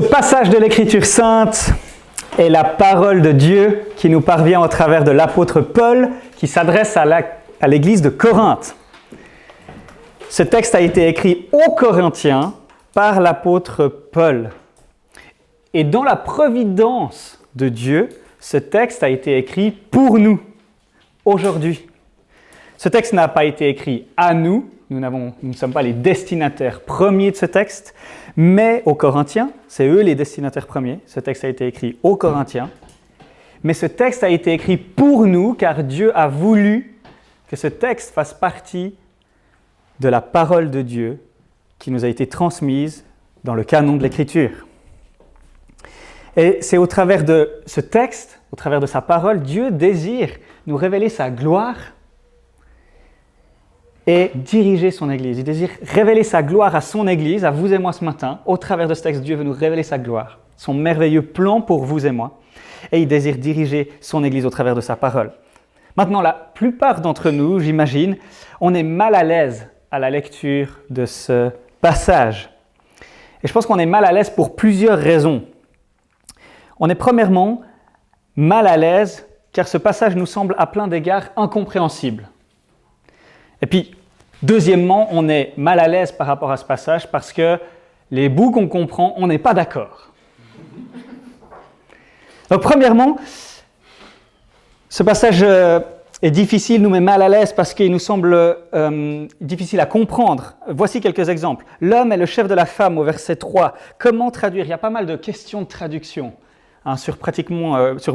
passage de l'Écriture sainte est la parole de Dieu qui nous parvient au travers de l'apôtre Paul qui s'adresse à l'église de Corinthe. Ce texte a été écrit aux Corinthiens par l'apôtre Paul. Et dans la providence de Dieu, ce texte a été écrit pour nous, aujourd'hui. Ce texte n'a pas été écrit à nous, nous ne sommes pas les destinataires premiers de ce texte, mais aux Corinthiens, c'est eux les destinataires premiers. Ce texte a été écrit aux Corinthiens, mais ce texte a été écrit pour nous, car Dieu a voulu que ce texte fasse partie de la parole de Dieu qui nous a été transmise dans le canon de l'Écriture. Et c'est au travers de ce texte, au travers de sa parole, Dieu désire nous révéler sa gloire et diriger son Église. Il désire révéler sa gloire à son Église, à vous et moi ce matin. Au travers de ce texte, Dieu veut nous révéler sa gloire, son merveilleux plan pour vous et moi. Et il désire diriger son Église au travers de sa parole. Maintenant, la plupart d'entre nous, j'imagine, on est mal à l'aise à la lecture de ce passage. Et je pense qu'on est mal à l'aise pour plusieurs raisons. On est premièrement mal à l'aise car ce passage nous semble à plein d'égards incompréhensible. Et puis, deuxièmement, on est mal à l'aise par rapport à ce passage parce que les bouts qu'on comprend, on n'est pas d'accord. Donc, premièrement, ce passage est difficile, nous met mal à l'aise parce qu'il nous semble difficile à comprendre. Voici quelques exemples. L'homme est le chef de la femme au verset 3. Comment traduire ? Il y a pas mal de questions de traduction. Sur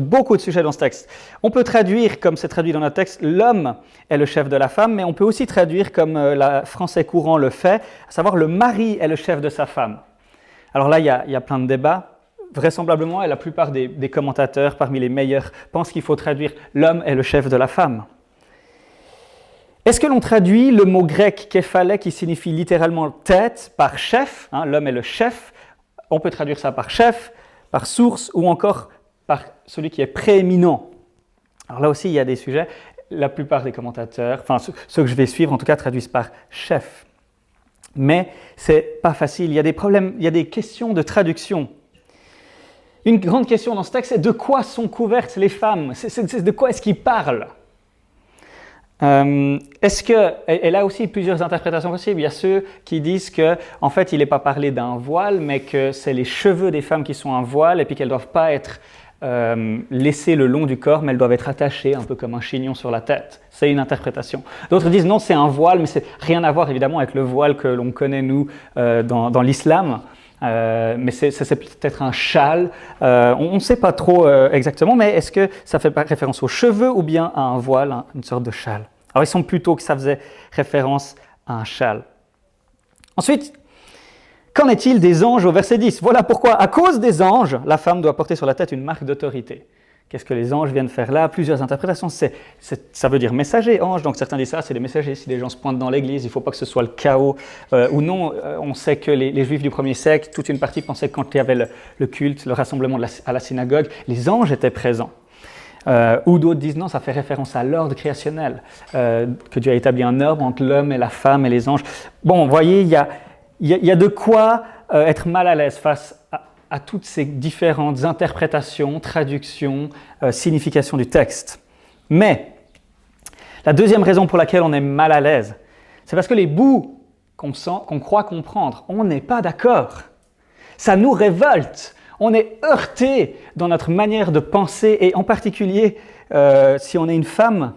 beaucoup de sujets dans ce texte. On peut traduire, comme c'est traduit dans notre texte, l'homme est le chef de la femme, mais on peut aussi traduire, comme le français courant le fait, à savoir le mari est le chef de sa femme. Alors là, il y a plein de débats. Vraisemblablement, et la plupart des commentateurs, parmi les meilleurs, pensent qu'il faut traduire l'homme est le chef de la femme. Est-ce que l'on traduit le mot grec képhalé, qui signifie littéralement tête, par chef, l'homme est le chef, on peut traduire ça par chef, par source ou encore par celui qui est prééminent. Alors là aussi, il y a des sujets. La plupart des commentateurs, ceux que je vais suivre en tout cas, traduisent par chef. Mais c'est pas facile, il y a des problèmes, il y a des questions de traduction. Une grande question dans ce texte, c'est de quoi sont couvertes les femmes ? De quoi est-ce qu'ils parlent ? Et là aussi, plusieurs interprétations possibles. Il y a ceux qui disent qu'en fait, il n'est pas parlé d'un voile, mais que c'est les cheveux des femmes qui sont un voile et puis qu'elles ne doivent pas être laissées le long du corps, mais elles doivent être attachées un peu comme un chignon sur la tête. C'est une interprétation. D'autres disent non, c'est un voile, mais c'est rien à voir évidemment avec le voile que l'on connaît nous dans l'islam. Mais c'est peut-être un châle, on ne sait pas trop exactement, mais est-ce que ça fait référence aux cheveux ou bien à un voile, une sorte de châle ? Alors il semble plutôt que ça faisait référence à un châle. Ensuite, qu'en est-il des anges au verset 10 ? Voilà pourquoi, à cause des anges, la femme doit porter sur la tête une marque d'autorité. Qu'est-ce que les anges viennent faire là ? Plusieurs interprétations. Ça veut dire messager, ange. Donc certains disent ça, c'est des messagers. Si des gens se pointent dans l'église, il ne faut pas que ce soit le chaos. Ou non, on sait que les Juifs du premier siècle, toute une partie pensait que quand il y avait le culte, le rassemblement à la synagogue, les anges étaient présents. Ou d'autres disent non, ça fait référence à l'ordre créationnel, que Dieu a établi un ordre entre l'homme et la femme et les anges. Bon, vous voyez, il y a de quoi être mal à l'aise face à toutes ces différentes interprétations, traductions, significations du texte. Mais la deuxième raison pour laquelle on est mal à l'aise, c'est parce que les bouts qu'on croit comprendre, on n'est pas d'accord. Ça nous révolte. On est heurté dans notre manière de penser, et en particulier si on est une femme.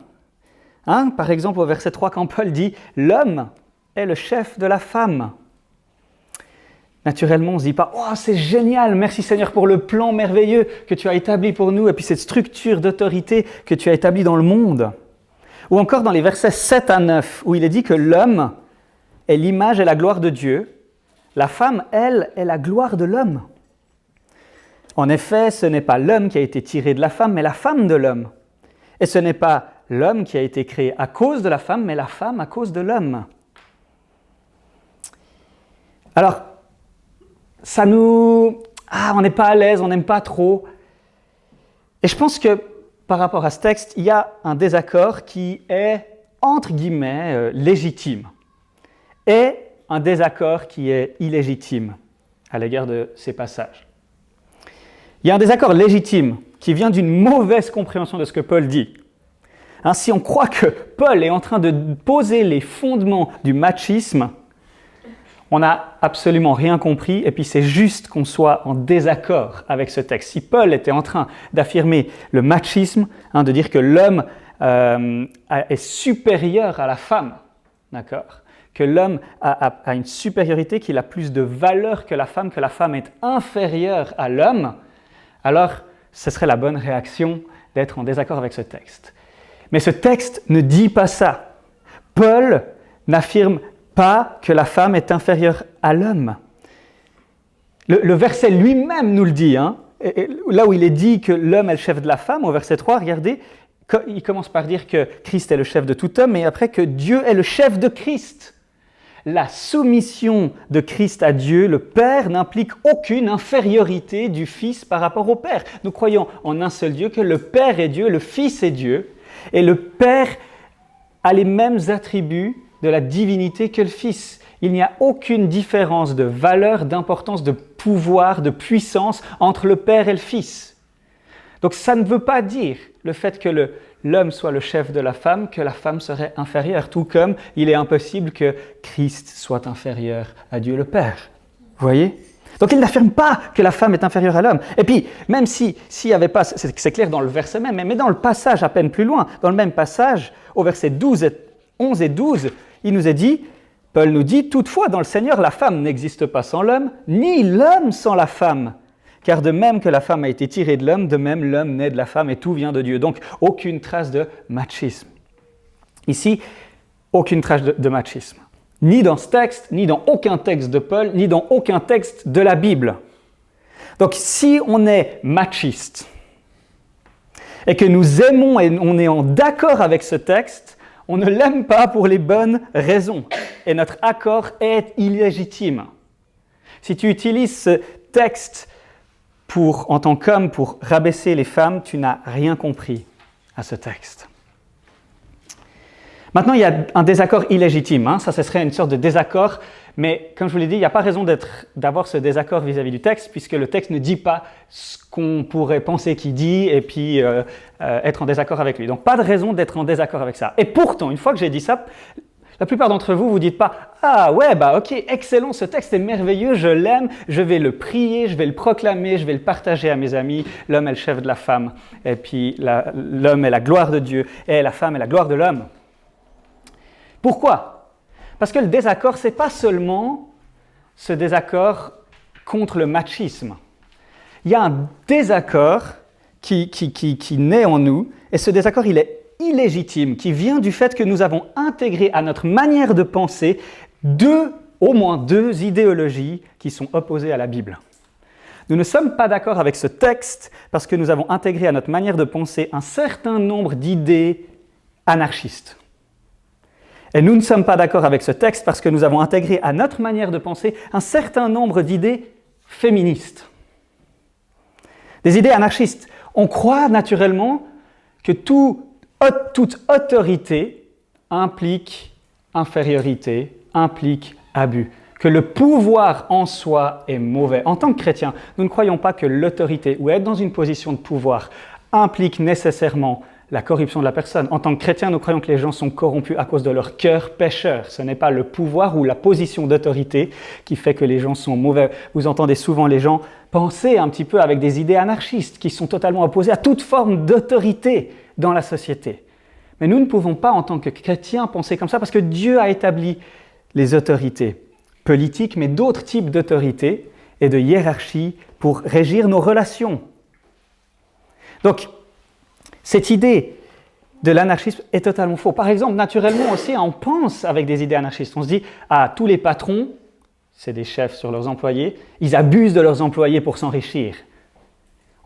Par exemple, au verset 3, quand Paul dit « L'homme est le chef de la femme ». Naturellement, on ne se dit pas « Oh, c'est génial, merci Seigneur pour le plan merveilleux que tu as établi pour nous et puis cette structure d'autorité que tu as établie dans le monde. » Ou encore dans les versets 7 à 9, où il est dit que l'homme est l'image et la gloire de Dieu, la femme, elle, est la gloire de l'homme. En effet, ce n'est pas l'homme qui a été tiré de la femme, mais la femme de l'homme. Et ce n'est pas l'homme qui a été créé à cause de la femme, mais la femme à cause de l'homme. Alors, on n'est pas à l'aise, on n'aime pas trop. Et je pense que par rapport à ce texte, il y a un désaccord qui est, entre guillemets, légitime. Et un désaccord qui est illégitime à l'égard de ces passages. Il y a un désaccord légitime qui vient d'une mauvaise compréhension de ce que Paul dit. Si on croit que Paul est en train de poser les fondements du machisme, on n'a absolument rien compris et puis c'est juste qu'on soit en désaccord avec ce texte. Si Paul était en train d'affirmer le machisme, de dire que l'homme est supérieur à la femme, d'accord, que l'homme a une supériorité, qu'il a plus de valeur que la femme est inférieure à l'homme, alors ce serait la bonne réaction d'être en désaccord avec ce texte. Mais ce texte ne dit pas ça. Paul n'affirme pas que la femme est inférieure à l'homme. Le verset lui-même nous le dit. Là où il est dit que l'homme est le chef de la femme, au verset 3, regardez, il commence par dire que Christ est le chef de tout homme, et après que Dieu est le chef de Christ. La soumission de Christ à Dieu, le Père, n'implique aucune infériorité du Fils par rapport au Père. Nous croyons en un seul Dieu, que le Père est Dieu, le Fils est Dieu, et le Père a les mêmes attributs de la divinité que le Fils. Il n'y a aucune différence de valeur, d'importance, de pouvoir, de puissance entre le Père et le Fils. Donc ça ne veut pas dire le fait que l'homme soit le chef de la femme, que la femme serait inférieure, tout comme il est impossible que Christ soit inférieur à Dieu le Père. Vous voyez ? Donc il n'affirme pas que la femme est inférieure à l'homme. Et puis, même s'il n'y avait pas, c'est clair dans le verset même, mais dans le passage à peine plus loin, dans le même passage, au verset 11 et 12, il nous est dit, Paul nous dit, toutefois dans le Seigneur, la femme n'existe pas sans l'homme, ni l'homme sans la femme. Car de même que la femme a été tirée de l'homme, de même l'homme naît de la femme et tout vient de Dieu. Donc aucune trace de machisme. Ici, aucune trace de machisme. Ni dans ce texte, ni dans aucun texte de Paul, ni dans aucun texte de la Bible. Donc si on est machiste et que nous aimons et on est en d'accord avec ce texte, on ne l'aime pas pour les bonnes raisons. Et notre accord est illégitime. Si tu utilises ce texte en tant qu'homme pour rabaisser les femmes, tu n'as rien compris à ce texte. Maintenant, il y a un désaccord illégitime. Ça, ce serait une sorte de désaccord, mais comme je vous l'ai dit, il n'y a pas raison d'avoir ce désaccord vis-à-vis du texte, puisque le texte ne dit pas ce qu'on pourrait penser qu'il dit, et puis être en désaccord avec lui. Donc, pas de raison d'être en désaccord avec ça. Et pourtant, une fois que j'ai dit ça, la plupart d'entre vous, vous dites pas « Ah ouais, ok, excellent, ce texte est merveilleux, je l'aime, je vais le prier, je vais le proclamer, je vais le partager à mes amis. L'homme est le chef de la femme, et puis l'homme est la gloire de Dieu, et la femme est la gloire de l'homme. » Pourquoi ? Parce que le désaccord, ce n'est pas seulement ce désaccord contre le machisme. Il y a un désaccord qui naît en nous, et ce désaccord, il est illégitime, qui vient du fait que nous avons intégré à notre manière de penser au moins deux idéologies qui sont opposées à la Bible. Nous ne sommes pas d'accord avec ce texte parce que nous avons intégré à notre manière de penser un certain nombre d'idées anarchistes. Et nous ne sommes pas d'accord avec ce texte parce que nous avons intégré à notre manière de penser un certain nombre d'idées féministes. Des idées anarchistes. On croit naturellement que toute autorité implique infériorité, implique abus, que le pouvoir en soi est mauvais. En tant que chrétiens, nous ne croyons pas que l'autorité ou être dans une position de pouvoir implique nécessairement la corruption de la personne. En tant que chrétiens, nous croyons que les gens sont corrompus à cause de leur cœur pécheur. Ce n'est pas le pouvoir ou la position d'autorité qui fait que les gens sont mauvais. Vous entendez souvent les gens penser un petit peu avec des idées anarchistes qui sont totalement opposées à toute forme d'autorité dans la société. Mais nous ne pouvons pas, en tant que chrétiens, penser comme ça parce que Dieu a établi les autorités politiques, mais d'autres types d'autorités et de hiérarchie pour régir nos relations. Donc, cette idée de l'anarchisme est totalement faux. Par exemple, naturellement aussi, on pense avec des idées anarchistes. On se dit, tous les patrons, c'est des chefs sur leurs employés, ils abusent de leurs employés pour s'enrichir.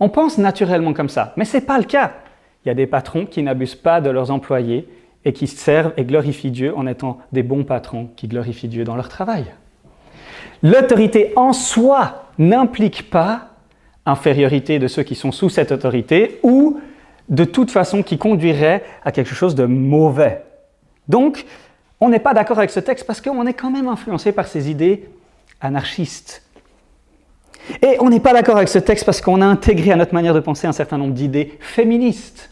On pense naturellement comme ça, mais ce n'est pas le cas. Il y a des patrons qui n'abusent pas de leurs employés et qui servent et glorifient Dieu en étant des bons patrons qui glorifient Dieu dans leur travail. L'autorité en soi n'implique pas infériorité de ceux qui sont sous cette autorité ou de toute façon qui conduirait à quelque chose de mauvais. Donc, on n'est pas d'accord avec ce texte parce qu'on est quand même influencé par ces idées anarchistes. Et on n'est pas d'accord avec ce texte parce qu'on a intégré à notre manière de penser un certain nombre d'idées féministes.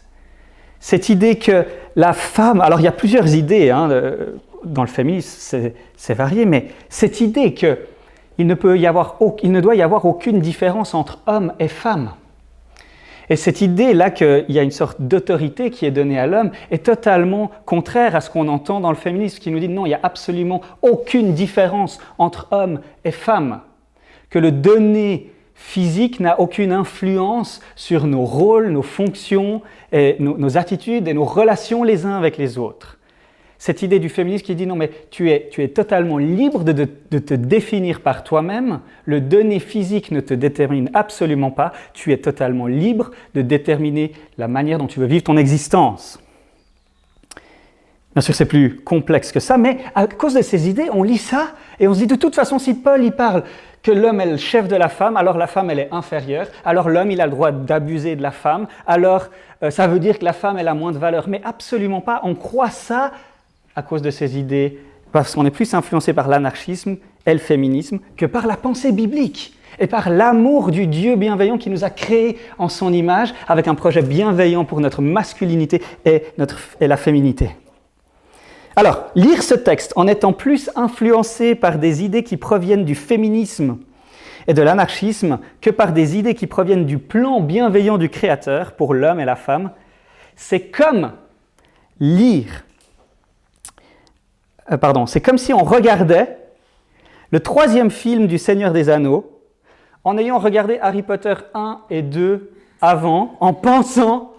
Cette idée que la femme... Alors il y a plusieurs idées dans le féminisme, c'est varié, mais cette idée qu'il ne doit y avoir aucune différence entre homme et femme. Et cette idée-là qu'il y a une sorte d'autorité qui est donnée à l'homme est totalement contraire à ce qu'on entend dans le féminisme, qui nous dit non, il n'y a absolument aucune différence entre homme et femme, que le donné physique n'a aucune influence sur nos rôles, nos fonctions, et nos attitudes et nos relations les uns avec les autres. Cette idée du féminisme qui dit non mais tu es totalement libre de te définir par toi-même, le donné physique ne te détermine absolument pas, tu es totalement libre de déterminer la manière dont tu veux vivre ton existence. Bien sûr c'est plus complexe que ça, mais à cause de ces idées, on lit ça et on se dit de toute façon si Paul il parle que l'homme est le chef de la femme, alors la femme elle est inférieure, alors l'homme il a le droit d'abuser de la femme, alors ça veut dire que la femme elle a moins de valeur, mais absolument pas, on croit ça à cause de ces idées, parce qu'on est plus influencé par l'anarchisme et le féminisme que par la pensée biblique et par l'amour du Dieu bienveillant qui nous a créés en son image avec un projet bienveillant pour notre masculinité et la féminité. Alors, lire ce texte en étant plus influencé par des idées qui proviennent du féminisme et de l'anarchisme que par des idées qui proviennent du plan bienveillant du Créateur pour l'homme et la femme, c'est comme c'est comme si on regardait le 3e film du Seigneur des Anneaux en ayant regardé Harry Potter 1 et 2 avant, en pensant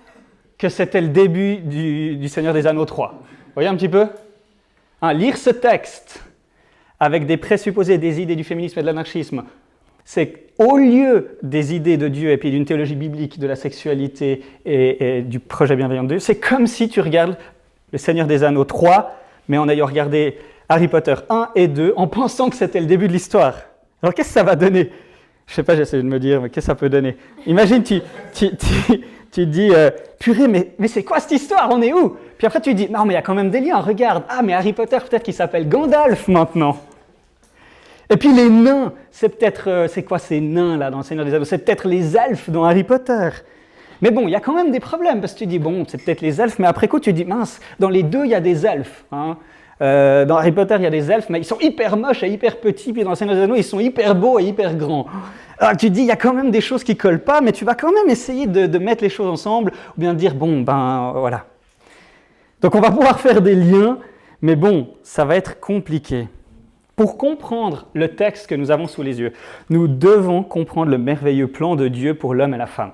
que c'était le début du Seigneur des Anneaux 3. Vous voyez un petit peu ? Lire ce texte avec des présupposés, des idées du féminisme et de l'anarchisme, c'est au lieu des idées de Dieu et puis d'une théologie biblique de la sexualité et du projet bienveillant de Dieu, c'est comme si tu regardes le Seigneur des Anneaux 3, mais en ayant regardé Harry Potter 1 et 2, en pensant que c'était le début de l'histoire. Alors qu'est-ce que ça va donner ? Je ne sais pas, j'essaie de me dire, mais qu'est-ce que ça peut donner ? Imagine, tu dis, purée, mais c'est quoi cette histoire ? On est où ? Puis après tu dis, non mais il y a quand même des liens, regarde, mais Harry Potter peut-être qu'il s'appelle Gandalf maintenant. Et puis les nains, c'est quoi ces nains là dans le Seigneur des Anneaux ? C'est peut-être les elfes dans Harry Potter. Mais bon, il y a quand même des problèmes, parce que tu dis, bon, c'est peut-être les elfes, mais après coup, tu dis, mince, dans les deux, il y a des elfes. Dans Harry Potter, il y a des elfes, mais ils sont hyper moches et hyper petits, puis dans le Seigneur des Anneaux, ils sont hyper beaux et hyper grands. Alors tu dis, il y a quand même des choses qui ne collent pas, mais tu vas quand même essayer de mettre les choses ensemble, ou bien dire, bon, voilà. Donc on va pouvoir faire des liens, mais bon, ça va être compliqué. Pour comprendre le texte que nous avons sous les yeux, nous devons comprendre le merveilleux plan de Dieu pour l'homme et la femme.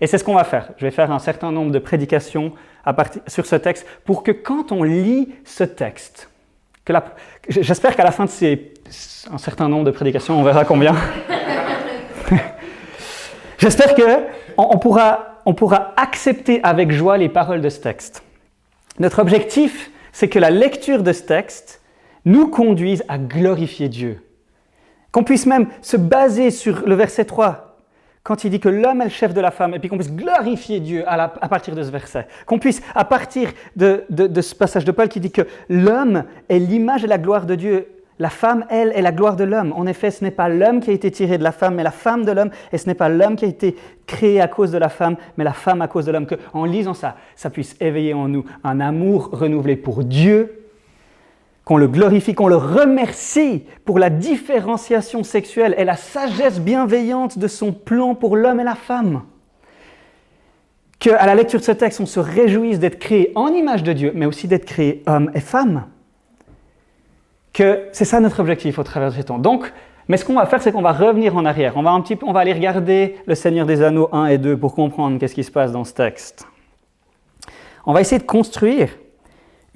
Et c'est ce qu'on va faire. Je vais faire un certain nombre de prédications sur ce texte pour que quand on lit ce texte, j'espère qu'à la fin de un certain nombre de prédications, on verra combien, j'espère qu'on pourra accepter avec joie les paroles de ce texte. Notre objectif, c'est que la lecture de ce texte nous conduise à glorifier Dieu. Qu'on puisse même se baser sur le verset 3, quand il dit que l'homme est le chef de la femme, et puis qu'on puisse glorifier Dieu à partir de ce verset. Qu'on puisse, à partir de ce passage de Paul qui dit que l'homme est l'image et la gloire de Dieu, la femme, elle, est la gloire de l'homme. En effet, ce n'est pas l'homme qui a été tiré de la femme, mais la femme de l'homme, et ce n'est pas l'homme qui a été créé à cause de la femme, mais la femme à cause de l'homme. Qu'en lisant ça, ça puisse éveiller en nous un amour renouvelé pour Dieu, qu'on le glorifie, qu'on le remercie pour la différenciation sexuelle et la sagesse bienveillante de son plan pour l'homme et la femme. Qu'à la lecture de ce texte, on se réjouisse d'être créé en image de Dieu, mais aussi d'être créé homme et femme. Que c'est ça notre objectif au travers de ce temps. Donc, mais ce qu'on va faire, c'est qu'on va revenir en arrière. On va aller regarder le Seigneur des Anneaux 1 et 2 pour comprendre qu'est-ce qui se passe dans ce texte. On va essayer de construire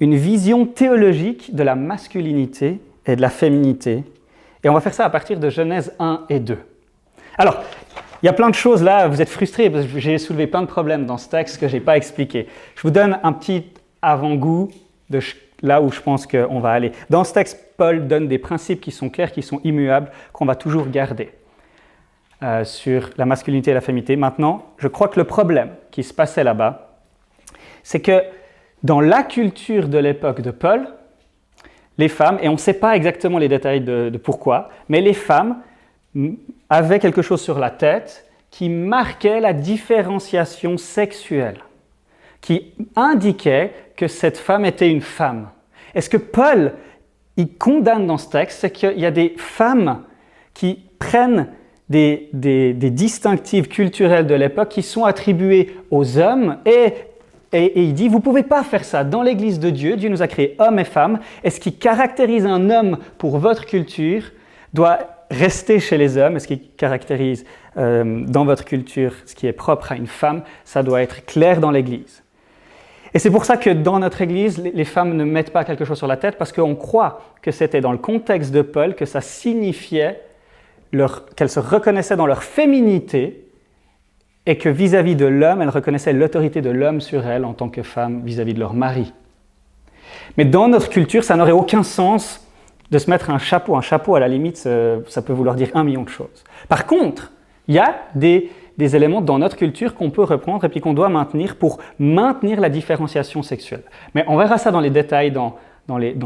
une vision théologique de la masculinité et de la féminité. Et on va faire ça à partir de Genèse 1 et 2. Alors, il y a plein de choses là, vous êtes frustrés parce que j'ai soulevé plein de problèmes dans ce texte que je n'ai pas expliqué. Je vous donne un petit avant-goût de là où je pense qu'on va aller. Dans ce texte, Paul donne des principes qui sont clairs, qui sont immuables, qu'on va toujours garder sur la masculinité et la féminité. Maintenant, je crois que le problème qui se passait là-bas, c'est que dans la culture de l'époque de Paul, les femmes, et on ne sait pas exactement les détails de pourquoi, mais les femmes avait quelque chose sur la tête qui marquait la différenciation sexuelle, qui indiquait que cette femme était une femme. Et ce que Paul il condamne dans ce texte, c'est qu'il y a des femmes qui prennent des distinctifs culturels de l'époque qui sont attribués aux hommes et il dit, vous ne pouvez pas faire ça. Dans l'Église de Dieu, Dieu nous a créés hommes et femmes, et ce qui caractérise un homme pour votre culture doit rester chez les hommes, et ce qui caractérise dans votre culture ce qui est propre à une femme, ça doit être clair dans l'Église. Et c'est pour ça que dans notre Église, les femmes ne mettent pas quelque chose sur la tête, parce qu'on croit que c'était dans le contexte de Paul que ça signifiait qu'elles se reconnaissaient dans leur féminité et que vis-à-vis de l'homme, elles reconnaissaient l'autorité de l'homme sur elles en tant que femme vis-à-vis de leur mari. Mais dans notre culture, ça n'aurait aucun sens de se mettre un chapeau. Un chapeau, à la limite, ça peut vouloir dire 1 million de choses. Par contre, il y a des éléments dans notre culture qu'on peut reprendre et puis qu'on doit maintenir pour maintenir la différenciation sexuelle. Mais on verra ça dans les détails dans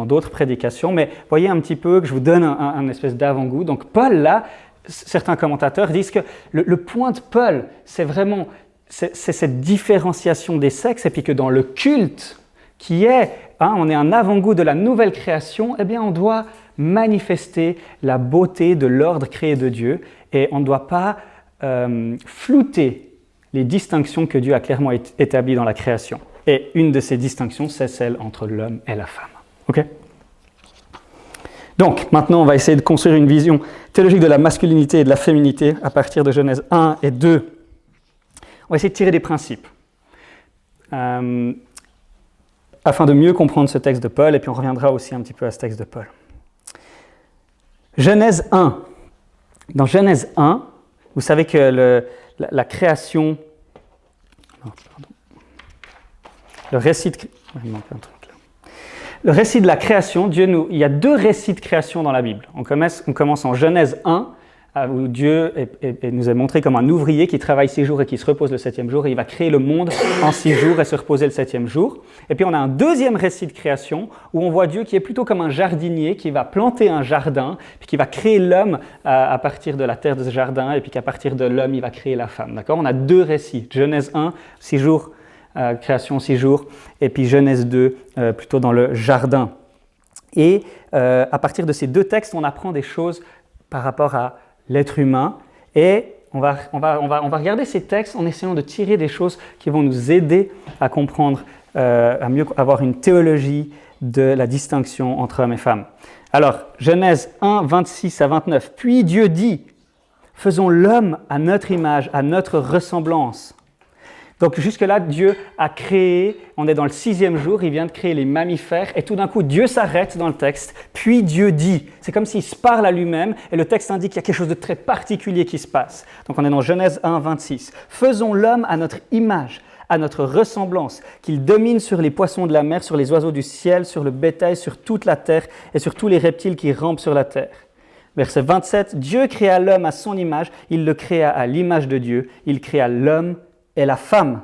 d'autres prédications, mais voyez un petit peu que je vous donne un espèce d'avant-goût. Donc Paul, là, certains commentateurs disent que le point de Paul, c'est vraiment cette différenciation des sexes, et puis que dans le culte qui est, on est un avant-goût de la nouvelle création, eh bien on doit manifester la beauté de l'ordre créé de Dieu, et on ne doit pas flouter les distinctions que Dieu a clairement établies dans la création. Et une de ces distinctions, c'est celle entre l'homme et la femme. Ok ? Donc, maintenant, on va essayer de construire une vision théologique de la masculinité et de la féminité à partir de Genèse 1 et 2. On va essayer de tirer des principes afin de mieux comprendre ce texte de Paul, et puis on reviendra aussi un petit peu à ce texte de Paul. Genèse 1. Dans Genèse 1, vous savez que la création... Non, pardon. Le récit de... Il manque un truc là. Le récit de la création, il y a 2 récits de création dans la Bible. On commence en Genèse 1, où Dieu nous a montré comme un ouvrier qui travaille 6 jours et qui se repose le 7e jour, et il va créer le monde en 6 jours et se reposer le 7e jour. Et puis on a un deuxième récit de création, où on voit Dieu qui est plutôt comme un jardinier, qui va planter un jardin, puis qui va créer l'homme à partir de la terre de ce jardin, et puis qu'à partir de l'homme, il va créer la femme. D'accord ? On a 2 récits. Genèse 1, 6 jours, création 6 jours, et puis Genèse 2, plutôt dans le jardin. Et à partir de ces 2 textes, on apprend des choses par rapport à l'être humain, et on va regarder ces textes en essayant de tirer des choses qui vont nous aider à comprendre, à mieux avoir une théologie de la distinction entre hommes et femmes. Alors, Genèse 1, 26 à 29. « Puis Dieu dit, faisons l'homme à notre image, à notre ressemblance. » Donc jusque-là, Dieu a créé, on est dans le 6e jour, il vient de créer les mammifères, et tout d'un coup, Dieu s'arrête dans le texte, puis Dieu dit. C'est comme s'il se parle à lui-même, et le texte indique qu'il y a quelque chose de très particulier qui se passe. Donc on est dans Genèse 1, 26. « Faisons l'homme à notre image, à notre ressemblance, qu'il domine sur les poissons de la mer, sur les oiseaux du ciel, sur le bétail, sur toute la terre, et sur tous les reptiles qui rampent sur la terre. » Verset 27, « Dieu créa l'homme à son image, il le créa à l'image de Dieu, il créa l'homme et la femme. »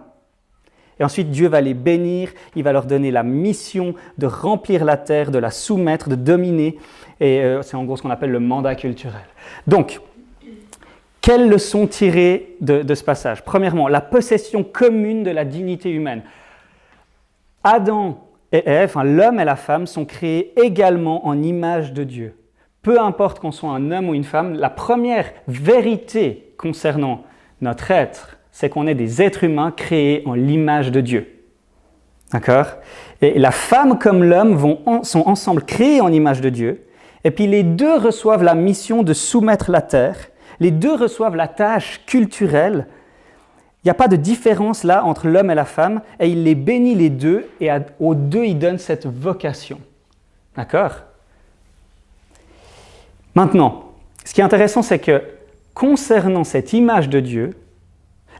Et ensuite, Dieu va les bénir, il va leur donner la mission de remplir la terre, de la soumettre, de dominer. Et c'est en gros ce qu'on appelle le mandat culturel. Donc, quelles leçons tirer de ce passage ? Premièrement, la possession commune de la dignité humaine. Adam et Ève, l'homme et la femme, sont créés également en image de Dieu. Peu importe qu'on soit un homme ou une femme, la première vérité concernant notre être, c'est qu'on est des êtres humains créés en l'image de Dieu. D'accord ? Et la femme comme l'homme sont ensemble créés en image de Dieu, et puis les deux reçoivent la mission de soumettre la terre, les deux reçoivent la tâche culturelle. Il n'y a pas de différence là entre l'homme et la femme, et il les bénit les deux, et aux deux il donne cette vocation. D'accord ? Maintenant, ce qui est intéressant, c'est que concernant cette image de Dieu,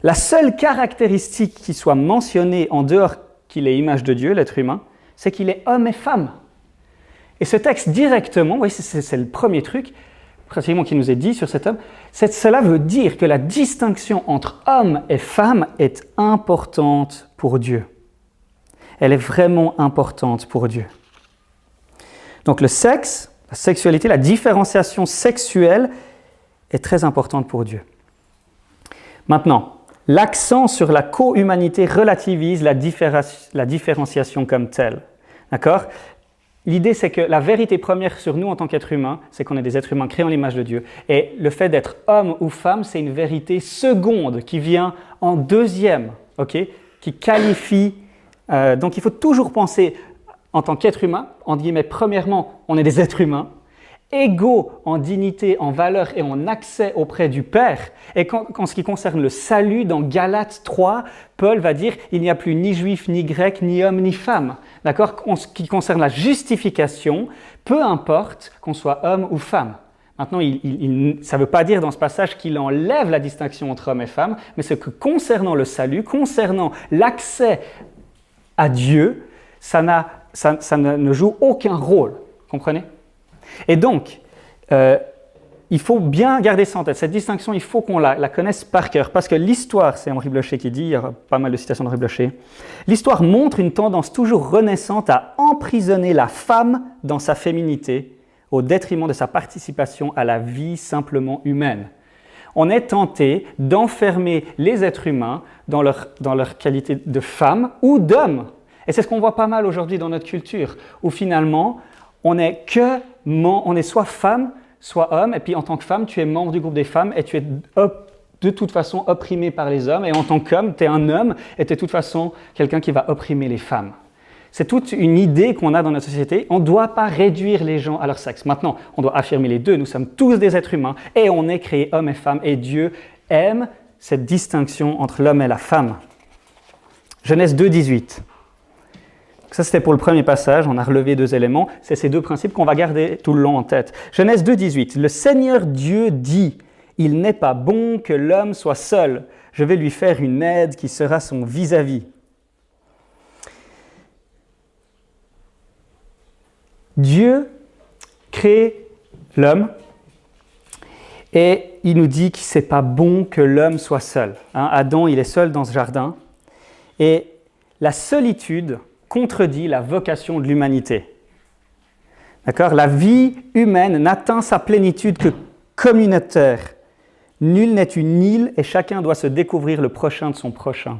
la seule caractéristique qui soit mentionnée en dehors qu'il est image de Dieu, l'être humain, c'est qu'il est homme et femme. Et ce texte directement, vous voyez, c'est le premier truc, pratiquement qui nous est dit sur cet homme, cela veut dire que la distinction entre homme et femme est importante pour Dieu. Elle est vraiment importante pour Dieu. Donc le sexe, la sexualité, la différenciation sexuelle est très importante pour Dieu. Maintenant, l'accent sur la co-humanité relativise la différenciation comme telle. D'accord ? L'idée, c'est que la vérité première sur nous en tant qu'êtres humains, c'est qu'on est des êtres humains créés en l'image de Dieu. Et le fait d'être homme ou femme, c'est une vérité seconde qui vient en deuxième, qui qualifie. Donc il faut toujours penser en tant qu'être humain, entre guillemets, premièrement, on est des êtres humains, égaux en dignité, en valeur et en accès auprès du Père. Et en ce qui concerne le salut, dans Galates 3, Paul va dire « il n'y a plus ni juif, ni grec, ni homme, ni femme ». D'accord ? En ce qui concerne la justification, peu importe qu'on soit homme ou femme. Maintenant, ça ne veut pas dire dans ce passage qu'il enlève la distinction entre hommes et femmes, mais c'est que concernant le salut, concernant l'accès à Dieu, ça ne joue aucun rôle. Comprenez ? Et donc, il faut bien garder ça en tête. Cette distinction, il faut qu'on la connaisse par cœur. Parce que l'histoire, c'est Henri Blocher qui dit, il y a pas mal de citations d'Henri Blocher, l'histoire montre une tendance toujours renaissante à emprisonner la femme dans sa féminité au détriment de sa participation à la vie simplement humaine. On est tenté d'enfermer les êtres humains dans leur qualité de femme ou d'homme. Et c'est ce qu'on voit pas mal aujourd'hui dans notre culture, où finalement, on est soit femme, soit homme, et puis en tant que femme, tu es membre du groupe des femmes et tu es de toute façon opprimé par les hommes, et en tant qu'homme, tu es un homme et tu es de toute façon quelqu'un qui va opprimer les femmes. C'est toute une idée qu'on a dans notre société. On ne doit pas réduire les gens à leur sexe. Maintenant, on doit affirmer les deux. Nous sommes tous des êtres humains et on est créés hommes et femmes, et Dieu aime cette distinction entre l'homme et la femme. Genèse 2, 18. Ça, c'était pour le premier passage, on a relevé 2 éléments. C'est ces 2 principes qu'on va garder tout le long en tête. Genèse 2, 18. Le Seigneur Dieu dit, « Il n'est pas bon que l'homme soit seul. Je vais lui faire une aide qui sera son vis-à-vis. » Dieu crée l'homme et il nous dit que ce n'est pas bon que l'homme soit seul. Adam, il est seul dans ce jardin. Et la solitude contredit la vocation de l'humanité. D'accord ? La vie humaine n'atteint sa plénitude que communautaire. Nul n'est une île et chacun doit se découvrir le prochain de son prochain.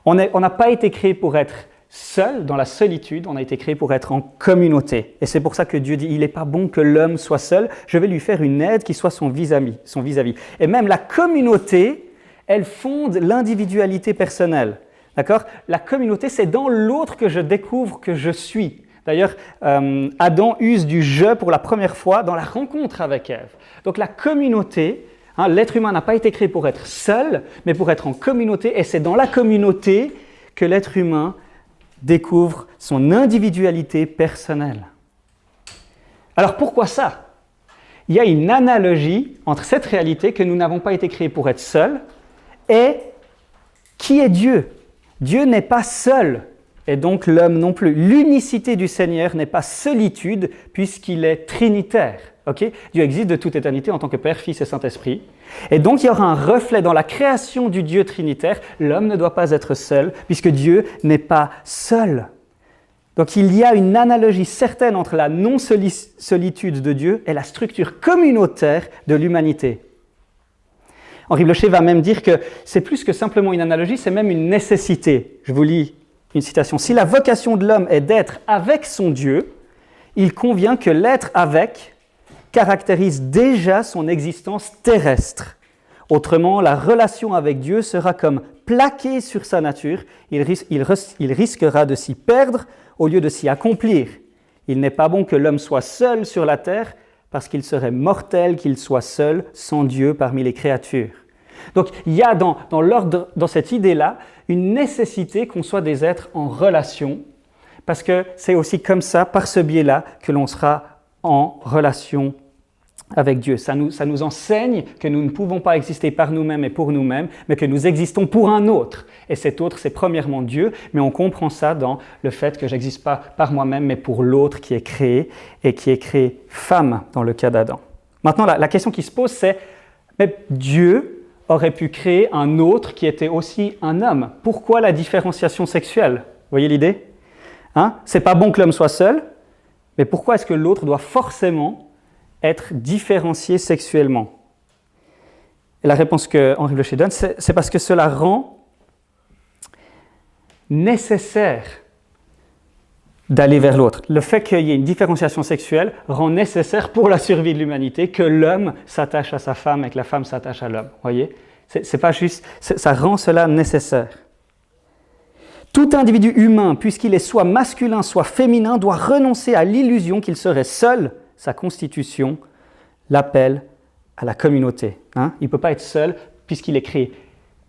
On n'a pas été créé pour être seul dans la solitude, on a été créé pour être en communauté. Et c'est pour ça que Dieu dit, il n'est pas bon que l'homme soit seul, je vais lui faire une aide qui soit son vis-à-vis. Et même la communauté, elle fonde l'individualité personnelle. D'accord ? La communauté, c'est dans l'autre que je découvre que je suis. D'ailleurs, Adam use du « je » pour la première fois dans la rencontre avec Ève. Donc la communauté, l'être humain n'a pas été créé pour être seul, mais pour être en communauté. Et c'est dans la communauté que l'être humain découvre son individualité personnelle. Alors pourquoi ça ? Il y a une analogie entre cette réalité que nous n'avons pas été créés pour être seuls et qui est Dieu. Dieu n'est pas seul, et donc l'homme non plus. L'unicité du Seigneur n'est pas solitude, puisqu'il est trinitaire. Dieu existe de toute éternité en tant que Père, Fils et Saint-Esprit. Et donc il y aura un reflet dans la création du Dieu trinitaire. L'homme ne doit pas être seul, puisque Dieu n'est pas seul. Donc il y a une analogie certaine entre la non-solitude de Dieu et la structure communautaire de l'humanité. Henri Blocher va même dire que c'est plus que simplement une analogie, c'est même une nécessité. Je vous lis une citation. « Si la vocation de l'homme est d'être avec son Dieu, il convient que l'être avec caractérise déjà son existence terrestre. Autrement, la relation avec Dieu sera comme plaquée sur sa nature, il risquera de s'y perdre au lieu de s'y accomplir. Il n'est pas bon que l'homme soit seul sur la terre, parce qu'il serait mortel qu'il soit seul, sans Dieu parmi les créatures. » Donc, il y a dans cette idée-là une nécessité qu'on soit des êtres en relation, parce que c'est aussi comme ça, par ce biais-là, que l'on sera en relation avec Dieu. Ça nous enseigne que nous ne pouvons pas exister par nous-mêmes et pour nous-mêmes, mais que nous existons pour un autre. Et cet autre, c'est premièrement Dieu, mais on comprend ça dans le fait que je n'existe pas par moi-même, mais pour l'autre qui est créé, et qui est créé femme dans le cas d'Adam. Maintenant, la question qui se pose, c'est, mais Dieu aurait pu créer un autre qui était aussi un homme. Pourquoi la différenciation sexuelle ? Vous voyez l'idée ? C'est pas bon que l'homme soit seul, mais pourquoi est-ce que l'autre doit forcément être différencié sexuellement ? Et la réponse que Henri Blocher donne, c'est parce que cela rend nécessaire d'aller vers l'autre. Le fait qu'il y ait une différenciation sexuelle rend nécessaire pour la survie de l'humanité que l'homme s'attache à sa femme et que la femme s'attache à l'homme. Voyez ? C'est pas juste, ça rend cela nécessaire. Tout individu humain, puisqu'il est soit masculin, soit féminin, doit renoncer à l'illusion qu'il serait seul. Sa constitution l'appelle à la communauté. Il ne peut pas être seul puisqu'il est créé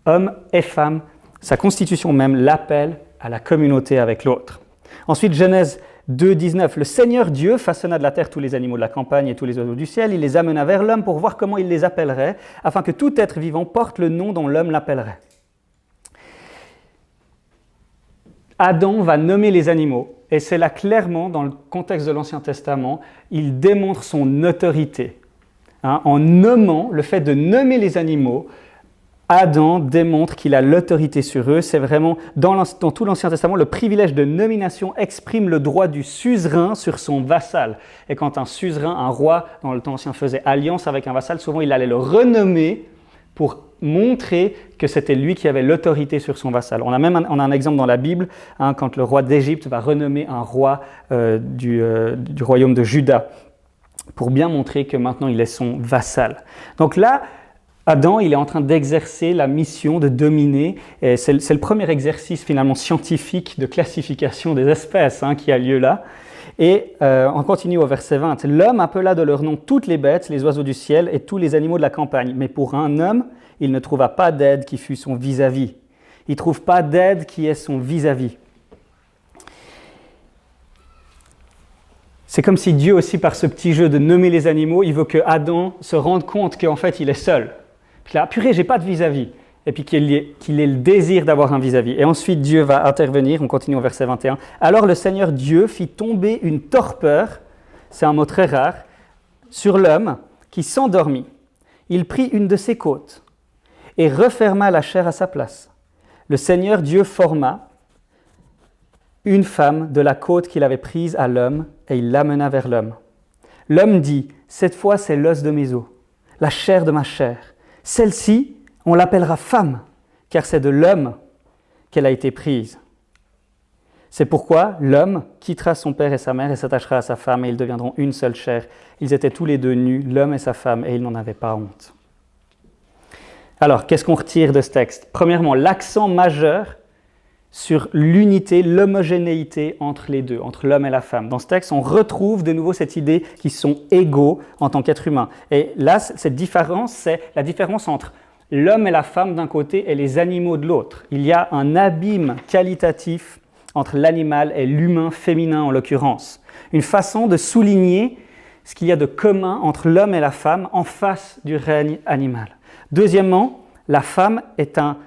homme et femme. Sa constitution même l'appelle à la communauté avec l'autre. Ensuite, Genèse 2, 19. Le Seigneur Dieu façonna de la terre tous les animaux de la campagne et tous les oiseaux du ciel. Il les amena vers l'homme pour voir comment il les appellerait, afin que tout être vivant porte le nom dont l'homme l'appellerait. Adam va nommer les animaux, et c'est là clairement, dans le contexte de l'Ancien Testament, il démontre son autorité. En nommant, le fait de nommer les animaux, Adam démontre qu'il a l'autorité sur eux. C'est vraiment, dans tout l'Ancien Testament, le privilège de nomination exprime le droit du suzerain sur son vassal. Et quand un suzerain, un roi, dans le temps ancien, faisait alliance avec un vassal, souvent il allait le renommer pour montrer que c'était lui qui avait l'autorité sur son vassal. On a un exemple dans la Bible, quand le roi d'Égypte va renommer un roi du royaume de Juda, pour bien montrer que maintenant il est son vassal. Donc là, Adam, il est en train d'exercer la mission de dominer, et c'est le premier exercice finalement scientifique de classification des espèces qui a lieu là. Et on continue au verset 20. « L'homme appela de leur nom toutes les bêtes, les oiseaux du ciel et tous les animaux de la campagne. Mais pour un homme, il ne trouva pas d'aide qui fût son vis-à-vis. » Il ne trouve pas d'aide qui est son vis-à-vis. C'est comme si Dieu aussi, par ce petit jeu de nommer les animaux, il veut que Adam se rende compte qu'en fait, il est seul. Puis là, purée, j'ai pas de vis-à-vis. Et puis qu'il ait le désir d'avoir un vis-à-vis. Et ensuite, Dieu va intervenir, on continue au verset 21. « Alors le Seigneur Dieu fit tomber une torpeur, c'est un mot très rare, sur l'homme qui s'endormit. Il prit une de ses côtes et referma la chair à sa place. Le Seigneur Dieu forma une femme de la côte qu'il avait prise à l'homme et il l'amena vers l'homme. L'homme dit, « Cette fois, c'est l'os de mes os, la chair de ma chair. Celle-ci, on l'appellera femme, car c'est de l'homme qu'elle a été prise. C'est pourquoi l'homme quittera son père et sa mère et s'attachera à sa femme et ils deviendront une seule chair. Ils étaient tous les deux nus, l'homme et sa femme, et ils n'en avaient pas honte. » Alors, qu'est-ce qu'on retire de ce texte ? Premièrement, l'accent majeur sur l'unité, l'homogénéité entre les deux, entre l'homme et la femme. Dans ce texte, on retrouve de nouveau cette idée qu'ils sont égaux en tant qu'êtres humains. Et là, cette différence, c'est la différence entre l'homme et la femme d'un côté et les animaux de l'autre. Il y a un abîme qualitatif entre l'animal et l'humain féminin en l'occurrence. Une façon de souligner ce qu'il y a de commun entre l'homme et la femme en face du règne animal. Deuxièmement, la femme est un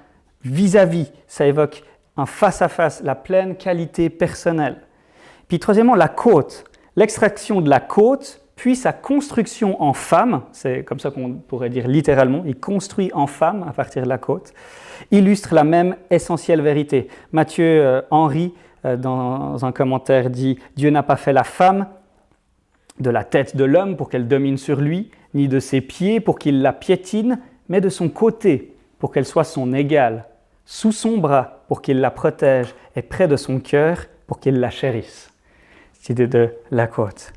vis-à-vis, ça évoque un face-à-face, la pleine qualité personnelle. Puis troisièmement, la côte, l'extraction de la côte, puis sa construction en femme, c'est comme ça qu'on pourrait dire littéralement, il construit en femme à partir de la côte, illustre la même essentielle vérité. Matthieu Henry, dans un commentaire, dit « Dieu n'a pas fait la femme de la tête de l'homme pour qu'elle domine sur lui, ni de ses pieds pour qu'il la piétine, mais de son côté pour qu'elle soit son égale, sous son bras pour qu'il la protège et près de son cœur pour qu'il la chérisse. » C'est l'idée de la côte.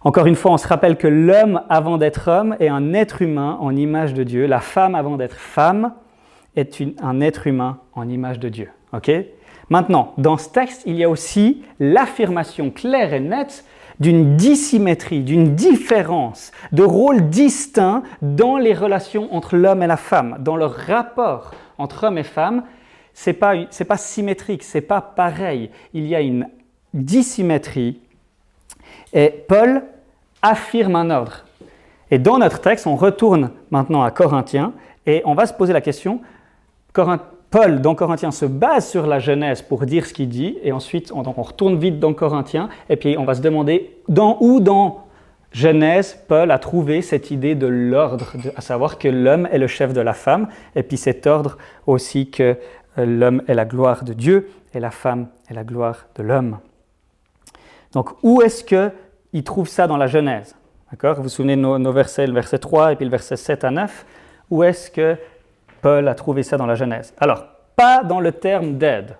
Encore une fois, on se rappelle que l'homme, avant d'être homme, est un être humain en image de Dieu. La femme, avant d'être femme, est un être humain en image de Dieu. Okay ? Maintenant, dans ce texte, il y a aussi l'affirmation claire et nette d'une dissymétrie, d'une différence, de rôles distincts dans les relations entre l'homme et la femme, dans leur rapport entre homme et femme. C'est pas symétrique, c'est pas pareil. Il y a une dissymétrie. Et Paul affirme un ordre. Et dans notre texte, on retourne maintenant à Corinthiens et on va se poser la question, Paul, dans Corinthiens, se base sur la Genèse pour dire ce qu'il dit, et ensuite on retourne vite dans Corinthiens, et puis on va se demander dans Genèse, Paul a trouvé cette idée de l'ordre, à savoir que l'homme est le chef de la femme, et puis cet ordre aussi que l'homme est la gloire de Dieu, et la femme est la gloire de l'homme. Donc où est-ce qu'il trouve ça dans la Genèse ? D'accord ? Vous vous souvenez de nos versets, le verset 3 et puis le verset 7 à 9 ? Où est-ce que Paul a trouvé ça dans la Genèse? Alors, pas dans le terme d'aide.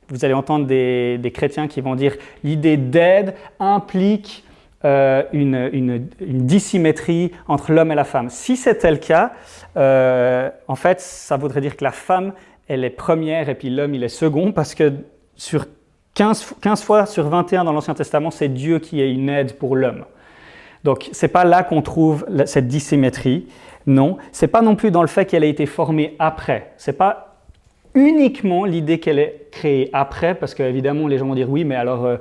Vous allez entendre des chrétiens qui vont dire l'idée d'aide implique une dissymétrie entre l'homme et la femme. Si c'était le cas, en fait, ça voudrait dire que la femme, elle est première et puis l'homme, il est second, parce que sur 15 fois sur 21 dans l'Ancien Testament, c'est Dieu qui est une aide pour l'homme. Donc, ce n'est pas là qu'on trouve cette dissymétrie. Non, ce n'est pas non plus dans le fait qu'elle ait été formée après. Ce n'est pas uniquement l'idée qu'elle est créée après, parce qu'évidemment, les gens vont dire oui, mais alors,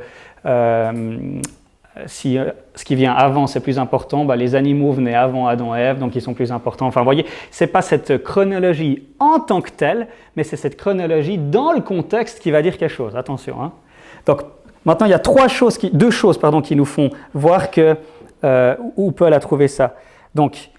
si ce qui vient avant, c'est plus important, les animaux venaient avant Adam et Ève, donc ils sont plus importants. Enfin, vous voyez, ce n'est pas cette chronologie en tant que telle, mais c'est cette chronologie dans le contexte qui va dire quelque chose. Attention. Hein. Donc, maintenant, il y a deux choses qui nous font voir où Paul a trouvé ça. Donc,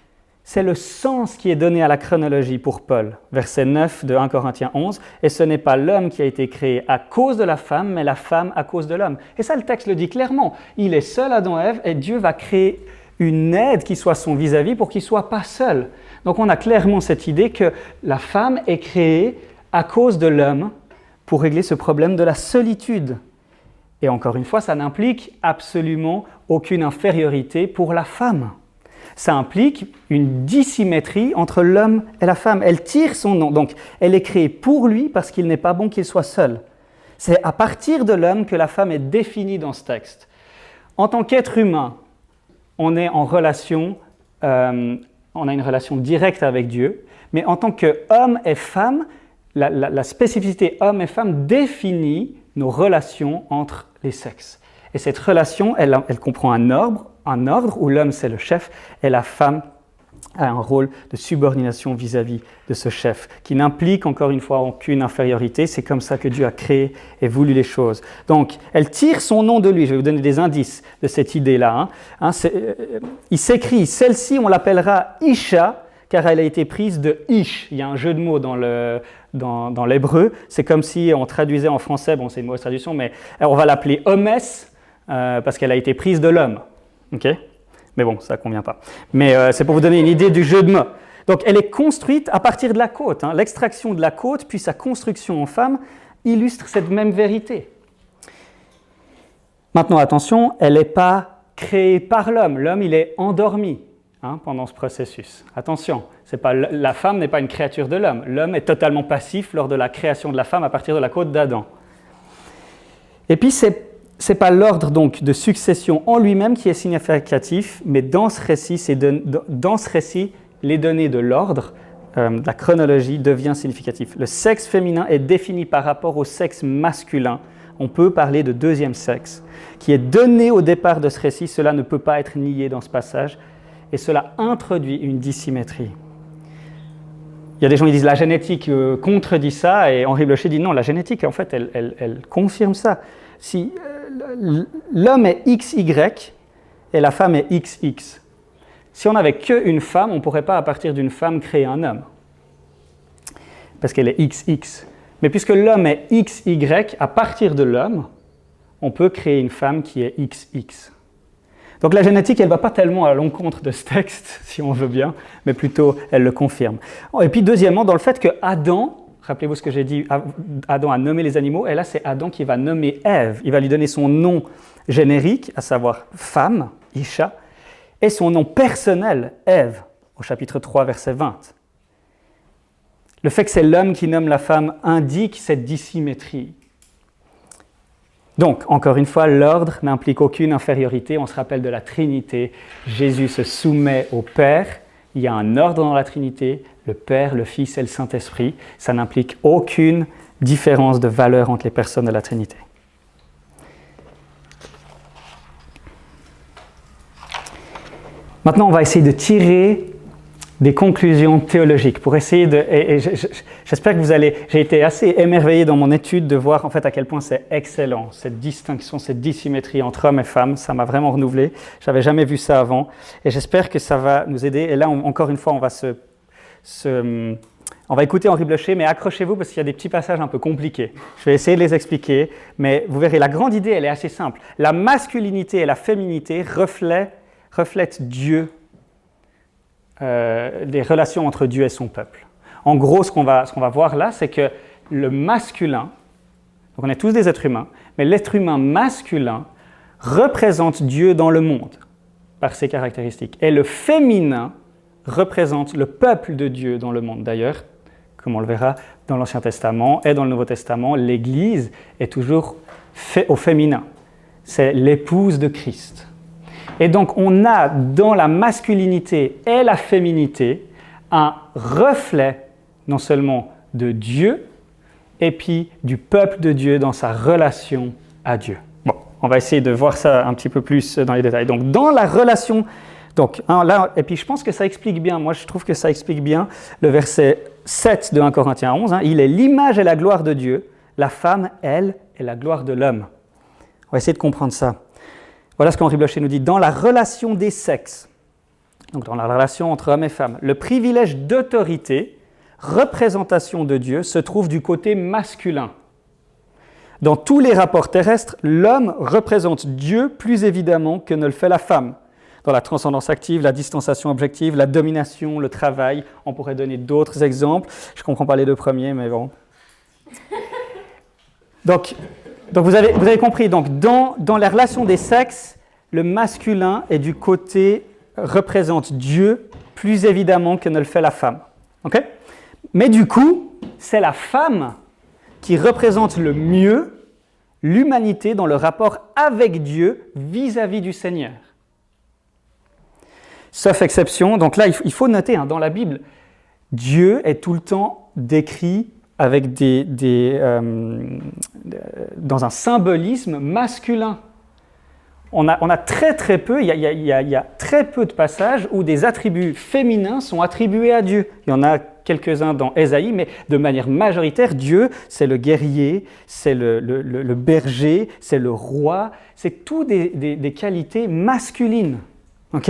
c'est le sens qui est donné à la chronologie pour Paul, verset 9 de 1 Corinthiens 11, et ce n'est pas l'homme qui a été créé à cause de la femme, mais la femme à cause de l'homme. Et ça, le texte le dit clairement. Il est seul, Adam et Ève, et Dieu va créer une aide qui soit son vis-à-vis pour qu'il ne soit pas seul. Donc on a clairement cette idée que la femme est créée à cause de l'homme pour régler ce problème de la solitude. Et encore une fois, ça n'implique absolument aucune infériorité pour la femme. Ça implique une dissymétrie entre l'homme et la femme. Elle tire son nom, donc elle est créée pour lui parce qu'il n'est pas bon qu'il soit seul. C'est à partir de l'homme que la femme est définie dans ce texte. En tant qu'être humain, on est en relation, on a une relation directe avec Dieu, mais en tant qu'homme et femme, la spécificité homme et femme définit nos relations entre les sexes. Et cette relation, elle comprend un ordre où l'homme c'est le chef et la femme a un rôle de subordination vis-à-vis de ce chef, qui n'implique encore une fois aucune infériorité. C'est comme ça que Dieu a créé et voulu les choses. Donc, elle tire son nom de lui. Je vais vous donner des indices de cette idée-là. Il s'écrit, celle-ci, on l'appellera Isha, car elle a été prise de Ish. Il y a un jeu de mots dans l'hébreu. C'est comme si on traduisait en français, bon c'est une mauvaise traduction, mais on va l'appeler Homès, parce qu'elle a été prise de l'homme. Okay? Mais bon, ça ne convient pas. Mais c'est pour vous donner une idée du jeu de mots. Donc, elle est construite à partir de la côte. Hein. L'extraction de la côte, puis sa construction en femme, illustre cette même vérité. Maintenant, attention, elle n'est pas créée par l'homme. L'homme, il est endormi pendant ce processus. Attention, la femme n'est pas une créature de l'homme. L'homme est totalement passif lors de la création de la femme à partir de la côte d'Adam. Et puis, c'est pas l'ordre donc de succession en lui-même qui est significatif, mais dans ce récit, les données de l'ordre, de la chronologie devient significatif. Le sexe féminin est défini par rapport au sexe masculin. On peut parler de deuxième sexe, qui est donné au départ de ce récit. Cela ne peut pas être nié dans ce passage, et cela introduit une dissymétrie. Il y a des gens qui disent la génétique contredit ça, et Henri Blocher dit non, la génétique, en fait, elle confirme ça. Si l'homme est XY et la femme est XX, si on n'avait qu'une femme, on ne pourrait pas à partir d'une femme créer un homme, parce qu'elle est XX. Mais puisque l'homme est XY, à partir de l'homme, on peut créer une femme qui est XX. Donc la génétique, elle ne va pas tellement à l'encontre de ce texte, si on veut bien, mais plutôt elle le confirme. Et puis deuxièmement, dans le fait que Adam, rappelez-vous ce que j'ai dit, Adam a nommé les animaux, et là c'est Adam qui va nommer Ève. Il va lui donner son nom générique, à savoir femme, Isha, et son nom personnel, Ève, au chapitre 3, verset 20. Le fait que c'est l'homme qui nomme la femme indique cette dissymétrie. Donc, encore une fois, l'ordre n'implique aucune infériorité. On se rappelle de la Trinité. Jésus se soumet au Père. Il y a un ordre dans la Trinité, le Père, le Fils et le Saint-Esprit. Ça n'implique aucune différence de valeur entre les personnes de la Trinité. Maintenant, on va essayer de tirer des conclusions théologiques pour essayer de... j'espère que j'ai été assez émerveillé dans mon étude de voir en fait à quel point c'est excellent, cette distinction, cette dissymétrie entre hommes et femmes. Ça m'a vraiment renouvelé. Je n'avais jamais vu ça avant. Et j'espère que ça va nous aider. Et là, encore une fois, on va écouter Henri Blocher, mais accrochez-vous parce qu'il y a des petits passages un peu compliqués. Je vais essayer de les expliquer, mais vous verrez, la grande idée, elle est assez simple. La masculinité et la féminité reflètent Dieu des relations entre Dieu et son peuple. En gros, ce qu'on va voir là, c'est que le masculin, donc on est tous des êtres humains, mais l'être humain masculin représente Dieu dans le monde par ses caractéristiques. Et le féminin représente le peuple de Dieu dans le monde. D'ailleurs, comme on le verra dans l'Ancien Testament et dans le Nouveau Testament, l'Église est toujours au féminin. C'est l'épouse de Christ. Et donc, on a dans la masculinité et la féminité un reflet non seulement de Dieu, et puis du peuple de Dieu dans sa relation à Dieu. Bon, on va essayer de voir ça un petit peu plus dans les détails. Donc, dans la relation, là, et puis je pense que ça explique bien, moi je trouve que ça explique bien le verset 7 de 1 Corinthiens 11, il est l'image et la gloire de Dieu, la femme, elle, est la gloire de l'homme. On va essayer de comprendre ça. Voilà ce qu'Henri Blocher nous dit. Dans la relation des sexes, donc dans la relation entre hommes et femmes, le privilège d'autorité, représentation de Dieu, se trouve du côté masculin. Dans tous les rapports terrestres, l'homme représente Dieu plus évidemment que ne le fait la femme. Dans la transcendance active, la distanciation objective, la domination, le travail, on pourrait donner d'autres exemples. Je ne comprends pas les deux premiers, mais bon. Donc vous avez compris, donc dans la relation des sexes, le masculin est du côté, représente Dieu plus évidemment que ne le fait la femme. Okay? Mais du coup, c'est la femme qui représente le mieux l'humanité dans le rapport avec Dieu vis-à-vis du Seigneur. Sauf exception, donc là il faut noter, dans la Bible, Dieu est tout le temps décrit avec dans un symbolisme masculin. On a très peu, il y a très peu de passages où des attributs féminins sont attribués à Dieu. Il y en a quelques-uns dans Ésaïe, mais de manière majoritaire, Dieu, c'est le guerrier, c'est le berger, c'est le roi, c'est tout des qualités masculines. Ok ?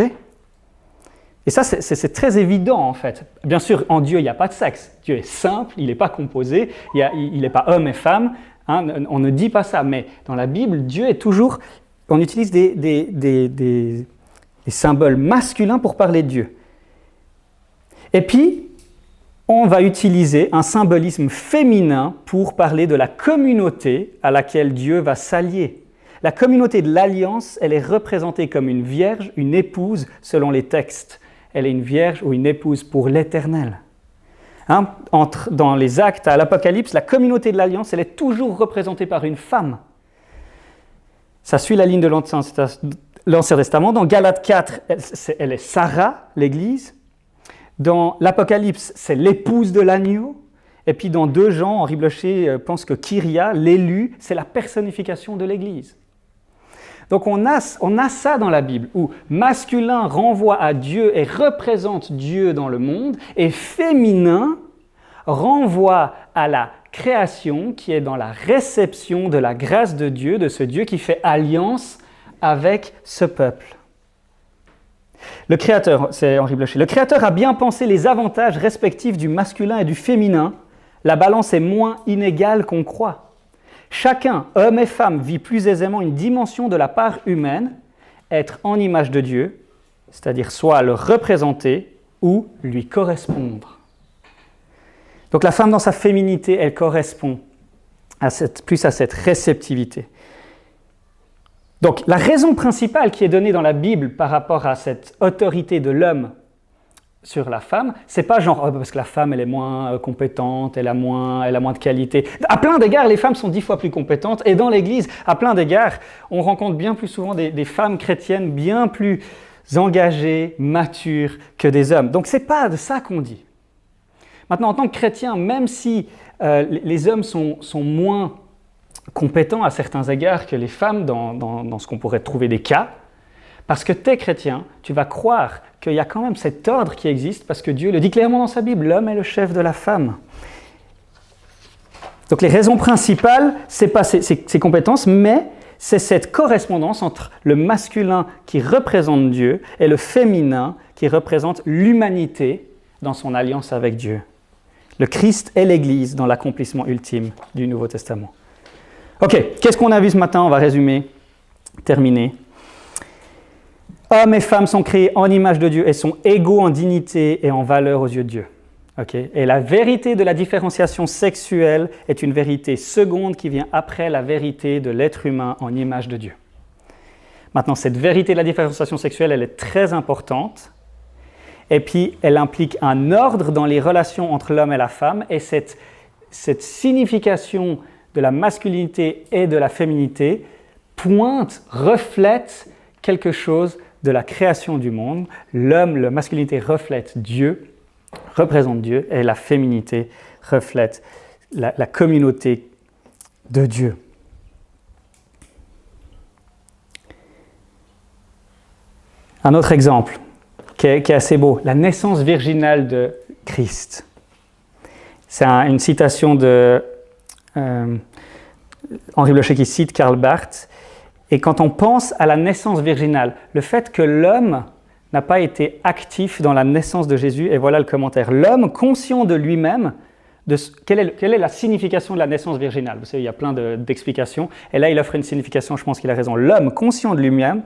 Et ça, c'est très évident, en fait. Bien sûr, en Dieu, il n'y a pas de sexe. Dieu est simple, il n'est pas composé, il n'est pas homme et femme. On ne dit pas ça. Mais dans la Bible, Dieu est toujours... On utilise des symboles masculins pour parler de Dieu. Et puis, on va utiliser un symbolisme féminin pour parler de la communauté à laquelle Dieu va s'allier. La communauté de l'Alliance, elle est représentée comme une vierge, une épouse, selon les textes. Elle est une vierge ou une épouse pour l'Éternel. Dans les Actes à l'Apocalypse, la communauté de l'Alliance, elle est toujours représentée par une femme. Ça suit la ligne de l'Ancien Testament. Dans Galates 4, elle est Sarah, l'Église. Dans l'Apocalypse, c'est l'épouse de l'agneau. Et puis dans 2 Jean, Henri Blocher pense que Kyria, l'élu, c'est la personnification de l'Église. Donc on a ça dans la Bible, où masculin renvoie à Dieu et représente Dieu dans le monde, et féminin renvoie à la création qui est dans la réception de la grâce de Dieu, de ce Dieu qui fait alliance avec ce peuple. Le Créateur, c'est Henri Blocher, le Créateur a bien pensé les avantages respectifs du masculin et du féminin. La balance est moins inégale qu'on croit. Chacun, homme et femme, vit plus aisément une dimension de la part humaine, être en image de Dieu, c'est-à-dire soit le représenter ou lui correspondre. Donc la femme dans sa féminité, elle correspond plus à cette réceptivité. Donc la raison principale qui est donnée dans la Bible par rapport à cette autorité de l'homme sur la femme, c'est pas genre parce que la femme elle est moins compétente, elle a moins de qualité. À plein d'égards, les femmes sont 10 fois plus compétentes, et dans l'Église, à plein d'égards, on rencontre bien plus souvent des femmes chrétiennes bien plus engagées, matures que des hommes. Donc c'est pas de ça qu'on dit. Maintenant, en tant que chrétien, même si les hommes sont moins compétents à certains égards que les femmes dans ce qu'on pourrait trouver des cas, parce que tu es chrétien, tu vas croire qu'il y a quand même cet ordre qui existe, parce que Dieu le dit clairement dans sa Bible, l'homme est le chef de la femme. Donc les raisons principales, ce n'est pas ses compétences, mais c'est cette correspondance entre le masculin qui représente Dieu et le féminin qui représente l'humanité dans son alliance avec Dieu. Le Christ est l'Église dans l'accomplissement ultime du Nouveau Testament. Ok, qu'est-ce qu'on a vu ce matin? On va résumer, terminer. Hommes et femmes sont créés en image de Dieu et sont égaux en dignité et en valeur aux yeux de Dieu. Okay? Et la vérité de la différenciation sexuelle est une vérité seconde qui vient après la vérité de l'être humain en image de Dieu. Maintenant, cette vérité de la différenciation sexuelle, elle est très importante. Et puis, elle implique un ordre dans les relations entre l'homme et la femme. Et cette signification de la masculinité et de la féminité reflète quelque chose de la création du monde. L'homme, la masculinité reflète Dieu, représente Dieu, et la féminité reflète la communauté de Dieu. Un autre exemple qui est assez beau, la naissance virginale de Christ. C'est une citation de Henri Blocher qui cite Karl Barth. Et quand on pense à la naissance virginale, le fait que l'homme n'a pas été actif dans la naissance de Jésus, et voilà le commentaire. L'homme, conscient de lui-même, quelle est la signification de la naissance virginale? Vous savez, il y a plein d'explications, et là il offre une signification, je pense qu'il a raison. L'homme, conscient de lui-même,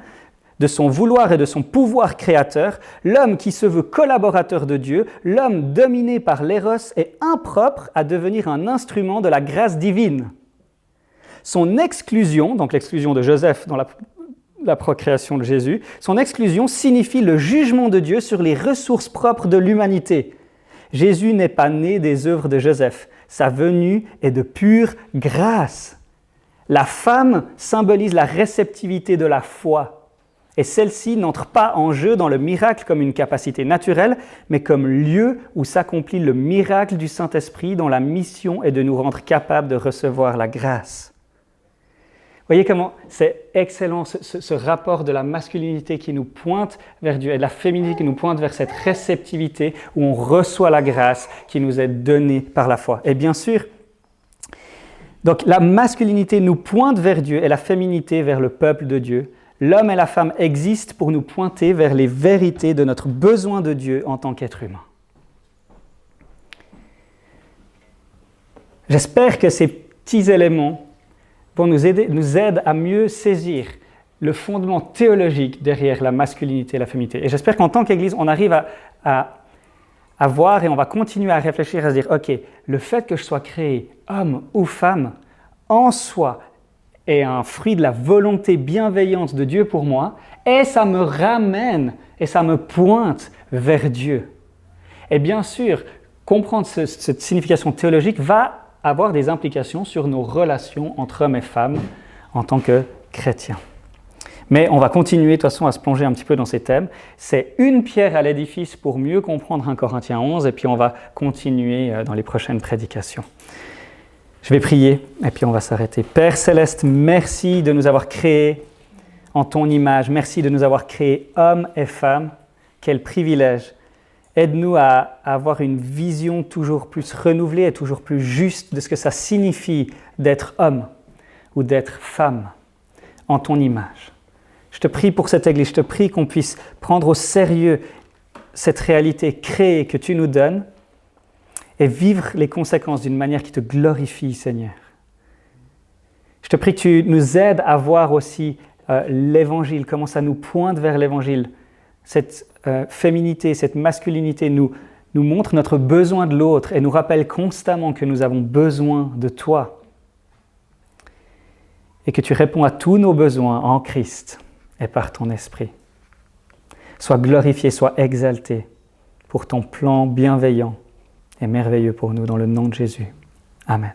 de son vouloir et de son pouvoir créateur, l'homme qui se veut collaborateur de Dieu, l'homme dominé par l'éros est impropre à devenir un instrument de la grâce divine. Son exclusion, donc l'exclusion de Joseph dans la procréation de Jésus, son exclusion signifie le jugement de Dieu sur les ressources propres de l'humanité. Jésus n'est pas né des œuvres de Joseph, sa venue est de pure grâce. La femme symbolise la réceptivité de la foi, et celle-ci n'entre pas en jeu dans le miracle comme une capacité naturelle, mais comme lieu où s'accomplit le miracle du Saint-Esprit dont la mission est de nous rendre capables de recevoir la grâce. Voyez comment c'est excellent ce rapport de la masculinité qui nous pointe vers Dieu et de la féminité qui nous pointe vers cette réceptivité où on reçoit la grâce qui nous est donnée par la foi. Et bien sûr, donc la masculinité nous pointe vers Dieu et la féminité vers le peuple de Dieu. L'homme et la femme existent pour nous pointer vers les vérités de notre besoin de Dieu en tant qu'être humain. J'espère que ces petits éléments nous aide à mieux saisir le fondement théologique derrière la masculinité et la féminité. Et j'espère qu'en tant qu'Église, on arrive à voir et on va continuer à réfléchir, à se dire, OK, le fait que je sois créé homme ou femme, en soi, est un fruit de la volonté bienveillante de Dieu pour moi, et ça me ramène et ça me pointe vers Dieu. Et bien sûr, comprendre cette signification théologique va avoir des implications sur nos relations entre hommes et femmes en tant que chrétiens. Mais on va continuer de toute façon à se plonger un petit peu dans ces thèmes. C'est une pierre à l'édifice pour mieux comprendre 1 Corinthiens 11 et puis on va continuer dans les prochaines prédications. Je vais prier et puis on va s'arrêter. Père Céleste, merci de nous avoir créés en ton image. Merci de nous avoir créés hommes et femmes. Quel privilège! Aide-nous à avoir une vision toujours plus renouvelée et toujours plus juste de ce que ça signifie d'être homme ou d'être femme en ton image. Je te prie pour cette Église, je te prie qu'on puisse prendre au sérieux cette réalité créée que tu nous donnes et vivre les conséquences d'une manière qui te glorifie, Seigneur. Je te prie que tu nous aides à voir aussi l'Évangile, comment ça nous pointe vers l'Évangile. Cette féminité, cette masculinité nous montre notre besoin de l'autre et nous rappelle constamment que nous avons besoin de toi. Et que tu réponds à tous nos besoins en Christ et par ton Esprit. Sois glorifié, sois exalté pour ton plan bienveillant et merveilleux pour nous dans le nom de Jésus. Amen.